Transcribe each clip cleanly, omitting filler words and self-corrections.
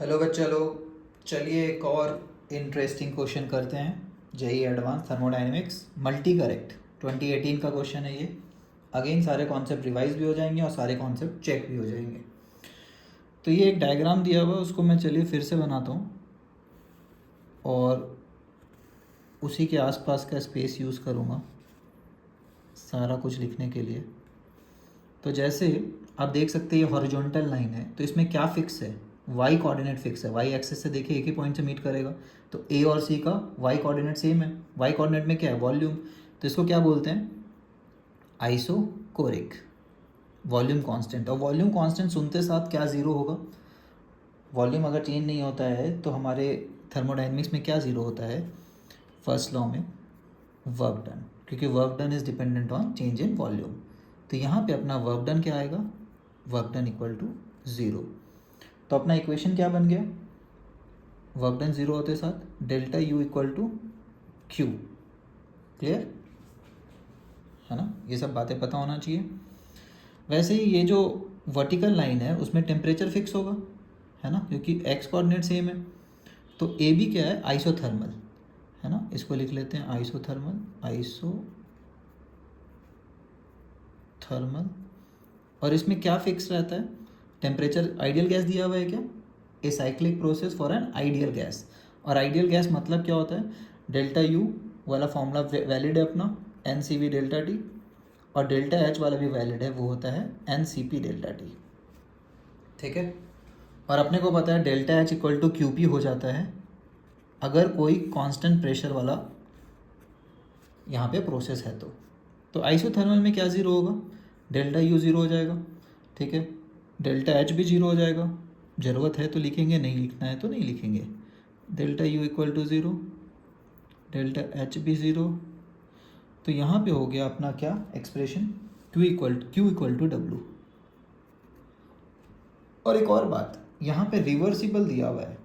Hello बच्चा लोग, चलिए एक और इंटरेस्टिंग क्वेश्चन करते हैं। JEE advance thermodynamics multi correct 2018 का क्वेश्चन है ये। अगेन सारे कॉन्सेप्ट रिवाइज भी हो जाएंगे और सारे कॉन्सेप्ट चेक भी हो जाएंगे। तो ये एक डायग्राम दिया हुआ है, उसको मैं चलिए फिर से बनाता हूँ और उसी के आसपास का स्पेस यूज़ करूँगा सारा कुछ लिखने के लिए। तो जैसे आप देख सकते हैं ये हॉरिजॉन्टल लाइन है, तो इसमें क्या फिक्स है? वाई कोऑर्डिनेट फिक्स है। वाई एक्सिस से देखिए एक ही पॉइंट से मीट करेगा, तो ए और सी का वाई कोऑर्डिनेट सेम है। वाई कोऑर्डिनेट में क्या है? वॉल्यूम। तो इसको क्या बोलते हैं? आइसोकोरिक। Volume constant. और वॉल्यूम कांस्टेंट सुनते साथ क्या ज़ीरो होगा? वॉल्यूम अगर चेंज नहीं होता है तो हमारे थर्मोडायनेमिक्स में क्या ज़ीरो होता है? फर्स्ट लॉ में वर्क डन, क्योंकि work done is dependent on change in volume. तो यहाँ पे अपना वर्क डन क्या आएगा? Work done equal to zero. तो अपना इक्वेशन क्या बन गया? वर्क डन ज़ीरो होते साथ delta U equal to Q. Clear है ना? ये सब बातें पता होना चाहिए। वैसे ही ये जो वर्टिकल लाइन है उसमें टेम्परेचर फिक्स होगा, है ना, क्योंकि एक्स कोऑर्डिनेट सेम है। तो ए बी क्या है? आइसोथर्मल, है ना। इसको लिख लेते हैं आइसोथर्मल। आइसोथर्मल। और इसमें क्या फिक्स रहता है? टेम्परेचर। आइडियल गैस दिया हुआ है क्या? A cyclic process for an ideal gas. और आइडियल गैस मतलब क्या होता है? डेल्टा यू वाला फॉर्मूला वैलिड है अपना, N C V delta T. और डेल्टा एच वाला भी वैलिड है, वो होता है N C P delta T. ठीक है। और अपने को पता है delta H equal to Q P हो जाता है अगर कोई कांस्टेंट प्रेशर वाला यहाँ पे प्रोसेस है तो आइसोथर्मल में क्या ज़ीरो होगा? डेल्टा यू ज़ीरो हो जाएगा। ठीक है। डेल्टा एच भी ज़ीरो हो जाएगा। ज़रूरत है तो लिखेंगे, नहीं लिखना है तो नहीं लिखेंगे। Delta U equal to zero, delta H भी ज़ीरो। तो यहाँ पे हो गया अपना क्या expression? Q equal to W. और एक और बात, यहाँ पे रिवर्सिबल दिया हुआ है।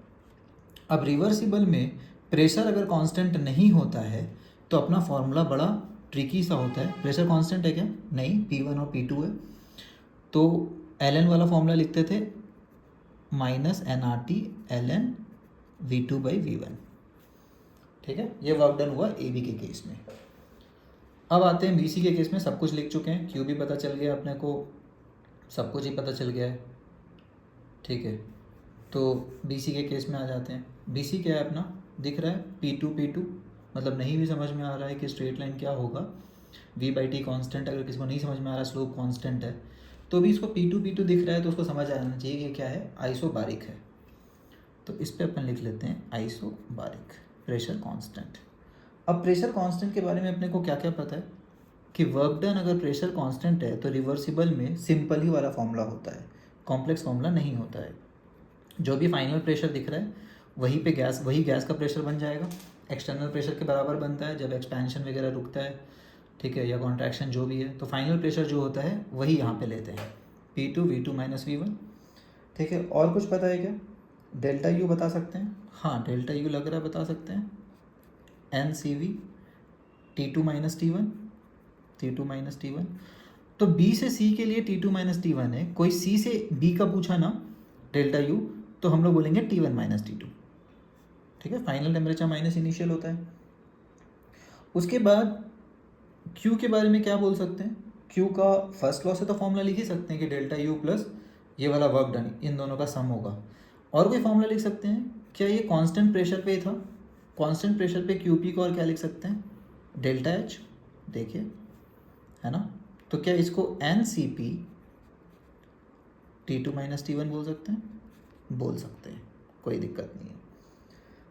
अब रिवर्सिबल में प्रेशर अगर कांस्टेंट नहीं होता है तो अपना फॉर्मूला बड़ा ट्रिकी सा होता है। प्रेशर कांस्टेंट है क्या? नहीं, P1 और P2 है। तो Ln वाला फॉर्मूला लिखते थे माइनस nRT Ln V2/V1। ठीक है। ये वर्क डन हुआ AB के केस में। अब आते हैं BC के केस में। सब कुछ लिख चुके हैं, Q भी पता चल गया अपने को, सब कुछ ही पता चल गया है। ठीक है। तो BC के केस में आ जाते हैं। BC क्या है अपना? दिख रहा है P2 मतलब नहीं भी समझ में आ रहा है कि स्ट्रेट लाइन क्या होगा, V/T कांस्टेंट। अगर किसी को नहीं समझ में आ रहा, स्लोप कांस्टेंट है, तो भी इसको P2 दिख रहा है तो उसको समझ आना चाहिए कि क्या है, आइसोबारिक है। तो इस पर अपन लिख लेते हैं आइसोबारिक प्रेशर कांस्टेंट। अब प्रेशर कांस्टेंट के बारे में अपने को क्या क्या पता है कि वर्क डन अगर प्रेशर कांस्टेंट है तो रिवर्सिबल में सिंपल ही वाला फॉर्मूला होता है, कॉम्प्लेक्स फॉर्मूला नहीं होता है। जो भी फाइनल प्रेशर दिख रहा है वही गैस का प्रेशर बन जाएगा। एक्सटर्नल प्रेशर के बराबर बनता है जब एक्सपेंशन वगैरह रुकता है, ठीक है, या कॉन्ट्रैक्शन जो भी है। तो फाइनल प्रेशर जो होता है वही यहाँ पे लेते हैं, P2 V2 माइनस V1। ठीक है। और कुछ पता है क्या? डेल्टा यू बता सकते हैं। हाँ, डेल्टा यू लग रहा है, बता सकते हैं। N C V T2 minus T1। तो B से C के लिए T2 माइनस T1 है। कोई C से B का पूछा ना डेल्टा यू, तो हम लोग बोलेंगे T1 माइनस T2। ठीक है। फाइनल टेम्परेचर माइनस इनिशियल होता है। उसके बाद Q के बारे में क्या बोल सकते हैं? Q का फर्स्ट लॉ से तो फॉर्मूला लिख ही सकते हैं कि डेल्टा यू प्लस ये वाला वर्क डन, इन दोनों का सम होगा। और कोई फॉर्मूला लिख सकते हैं क्या? ये कांस्टेंट प्रेशर पे था, कांस्टेंट प्रेशर पे QP को और क्या लिख सकते हैं? Delta H. देखिए, है ना। तो क्या इसको NCP T2 माइनस T1 बोल सकते हैं? बोल सकते हैं, कोई दिक्कत नहीं है।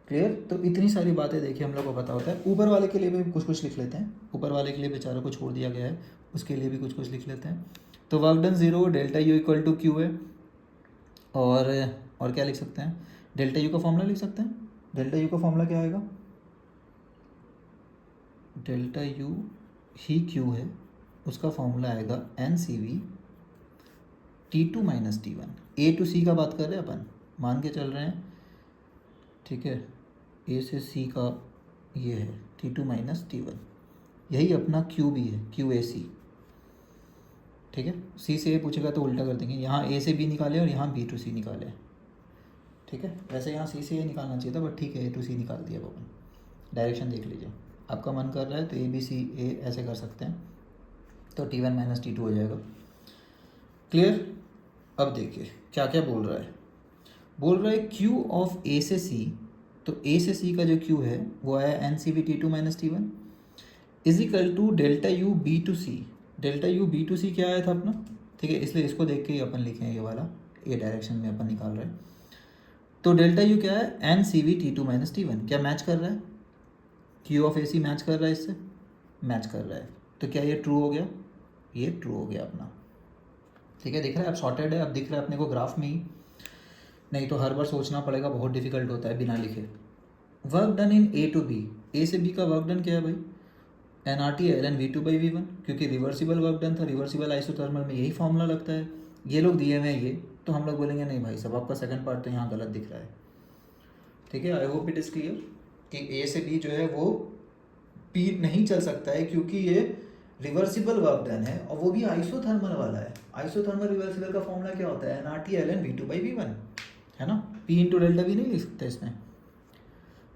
क्लियर? तो इतनी सारी बातें देखिए हम लोग को पता होता है। ऊपर वाले के लिए भी कुछ कुछ लिख लेते हैं। ऊपर वाले के लिए बेचारों को छोड़ दिया गया है, उसके लिए भी कुछ कुछ लिख लेते हैं। तो work done zero, delta U equal to Q है। और क्या लिख सकते हैं? डेल्टा यू का फॉर्मूला लिख सकते हैं। डेल्टा यू का फॉर्मूला क्या आएगा? डेल्टा यू ही क्यू है, उसका फॉर्मूला आएगा NCV T2 minus T1। A to C का बात कर रहे हैं अपन, मान के चल रहे हैं। ठीक है। A से C का ये है T2 माइनस T1, यही अपना Q भी है, QAC। ठीक है। C से A पूछेगा तो उल्टा कर देंगे, यहाँ A से B निकाले और यहाँ B टू C निकाले। ठीक है, वैसे यहाँ सी से ए निकालना चाहिए था, बट ठीक है ए टू सी निकाल दिया अपन। डायरेक्शन देख लीजिए, आपका मन कर रहा है तो ए बी सी ए ऐसे कर सकते हैं, तो T1 माइनस T2 हो जाएगा। क्लियर। अब देखिए क्या क्या बोल रहा है, बोल रहा है Q ऑफ ए से सी, तो ए से सी का जो Q है वो आया N C V T2 minus T1 is equal to delta U B to C. Delta U B to C क्या आया था अपना, ठीक है, इसलिए इसको देख के ही अपन लिखें ये वाला, ए डायरेक्शन में अपन निकाल रहे हैं। तो डेल्टा यू क्या है, N C V T2 minus T1, क्या मैच कर रहा है, Q of A C match कर रहा है, इससे मैच कर रहा है, तो क्या ये ट्रू हो गया, ये ट्रू हो गया अपना। ठीक है, दिख रहा है अब सॉर्टेड है, अब दिख रहा है अपने को ग्राफ में ही, नहीं तो हर बार सोचना पड़ेगा, बहुत डिफिकल्ट होता है बिना लिखे। Work done in A to B, A से बी का वर्क डन क्या है भाई, N R T L N V two by V one, क्योंकि रिवर्सिबल वर्क डन था, रिवर्सिबल आइसोथर्मल में यही फॉर्मूला लगता है। ये लोग दिए हुए हैं ये, तो हम लोग बोलेंगे नहीं भाई सब आपका सेकंड पार्ट तो यहाँ गलत दिख रहा है। ठीक है, I hope it is clear कि ए से बी जो है वो पी नहीं चल सकता है, क्योंकि ये रिवर्सिबल वर्क डन है और वो भी आइसोथर्मल वाला है। आइसोथर्मल रिवर्सिबल का फॉर्मूला क्या होता है, N R T L N V two by V one, है ना। पी इंटू डेल्टा वी नहीं लिख सकते इसमें,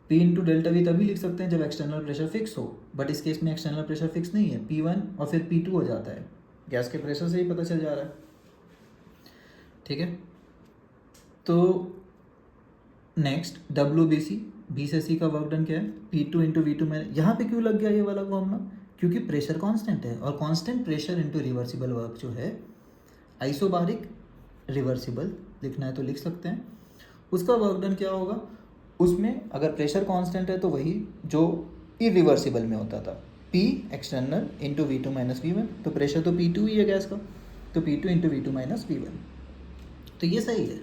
पी इंटू डेल्टा वी तभी लिख सकते हैं जब एक्सटर्नल प्रेशर फिक्स हो, बट इस केस में एक्सटर्नल प्रेशर फिक्स नहीं है, P1 और फिर P2 हो जाता है, गैस के प्रेशर से ही पता चल जा रहा है। ठीक है, तो नेक्स्ट WBC, बी से सी का वर्क डन क्या है, P2 इंटू वी टू में, यहाँ पे क्यों लग गया ये वाला फॉर्मूला, क्योंकि प्रेशर कांस्टेंट है, और constant pressure into reversible work जो है, आइसोबारिक रिवर्सिबल लिखना है तो लिख सकते हैं, उसका वर्क डन क्या होगा, उसमें अगर प्रेशर कांस्टेंट है तो वही जो इरिवर्सिबल में होता था, P external into V two minus V one, तो प्रेशर तो P2 ही है गैस का, तो P2 into V two minus V one, तो ये सही है।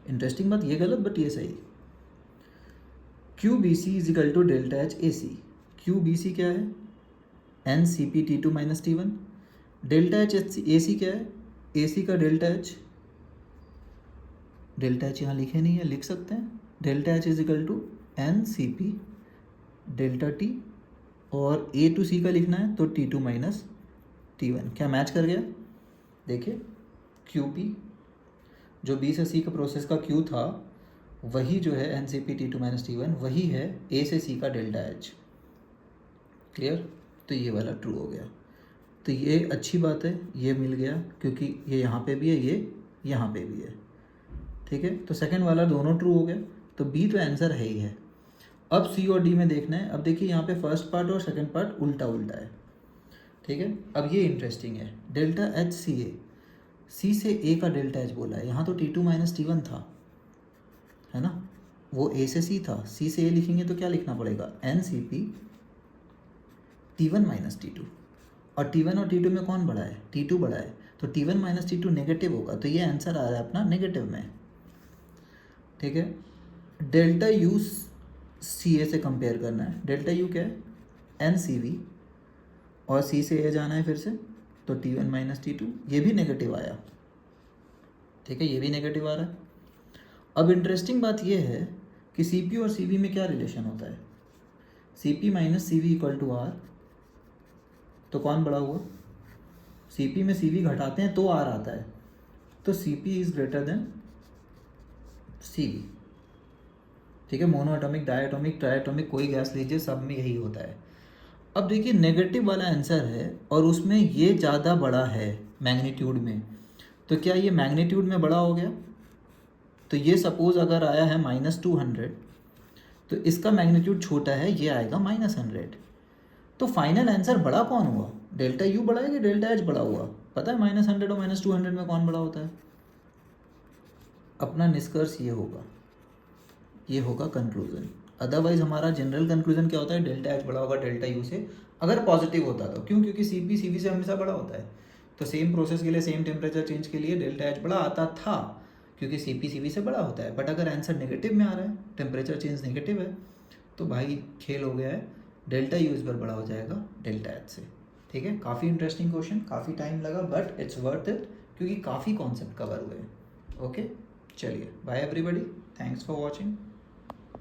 इंटरेस्टिंग बात, ये गलत बट ये सही। QBC is equal to delta H A C, QBC क्या है, N C P T2 minus T1, delta H A C क्या है, ए सी का डेल्टा एच, डेल्टा एच यहाँ लिखे नहीं है, लिख सकते हैं, delta H is equal to N C P delta T, और ए टू सी का लिखना है तो T2 माइनस T1, क्या मैच कर गया, देखिए QP जो B से C का प्रोसेस का Q था वही जो है N C P T2 minus T1 वही है A से C का डेल्टा एच। क्लियर, तो ये वाला ट्रू हो गया, तो ये अच्छी बात है, ये मिल गया क्योंकि ये यहाँ पे भी है, ये यहाँ पे भी है। ठीक है, तो सेकंड वाला दोनों ट्रू हो गया, तो बी तो आंसर है ही है। अब सी और डी में देखना है, अब देखिए यहाँ पे फर्स्ट पार्ट और सेकंड पार्ट उल्टा उल्टा है। ठीक है, अब ये इंटरेस्टिंग है, डेल्टा एच सी ए, सी से ए का डेल्टा एच बोला है, यहाँ तो T2 माइनस T1 था, है ना, वो ए से सी था, सी से ए लिखेंगे तो क्या लिखना पड़ेगा, N C P T1 minus T2, और T1 और T2 में कौन बड़ा है, T2 बड़ा है, तो T1 माइनस T2 नेगेटिव होगा, तो ये आंसर आ रहा है अपना नेगेटिव में। ठीक है, डेल्टा यू सी ए से कंपेयर करना है, डेल्टा यू क्या है, एन सी वी, और सी से ए जाना है फिर से, तो T1 माइनस T2, ये भी नेगेटिव आया। ठीक है, ये भी नेगेटिव आ रहा है। अब इंटरेस्टिंग बात ये है कि CP और CV में क्या रिलेशन होता है, CP minus CV equal to R, तो कौन बड़ा हुआ, CP में CV घटाते हैं तो R आता है, तो CP is greater than CV। ठीक है, मोनोएटॉमिक, डायटॉमिक, ट्राइएटॉमिक, कोई गैस लीजिए, सब में यही होता है। अब देखिए नेगेटिव वाला आंसर है और उसमें ये ज़्यादा बड़ा है मैग्नीट्यूड में, तो क्या ये मैग्नीट्यूड में बड़ा हो गया, तो ये सपोज अगर आया है -200 तो इसका मैग्नीट्यूड छोटा है, ये आएगा -100, तो फाइनल आंसर बड़ा कौन हुआ, डेल्टा यू बड़ा है कि डेल्टा एच बड़ा हुआ, पता है -100 और -200 में कौन बड़ा होता है। अपना निष्कर्ष ये होगा, ये होगा कंक्लूजन। अदरवाइज हमारा जनरल कंक्लूजन क्या होता है, डेल्टा एच बड़ा होगा डेल्टा यू से, अगर पॉजिटिव होता तो, क्यों, क्योंकि CP CV से हमेशा बड़ा होता है, तो सेम प्रोसेस के लिए सेम टेम्परेचर चेंज के लिए डेल्टा एच बड़ा आता था क्योंकि CP CV से बड़ा होता है। बट अगर आंसर नेगेटिव में आ रहा है, टेम्परेचर चेंज नेगेटिव है, तो भाई खेल हो गया है, डेल्टा यू इस बार बड़ा हो जाएगा डेल्टा एच से। ठीक है, काफ़ी इंटरेस्टिंग क्वेश्चन, काफ़ी टाइम लगा बट इट्स वर्थ इट, क्योंकि काफ़ी कॉन्सेप्ट कवर हुए हैं। ओके, चलिए bye everybody, thanks for watching.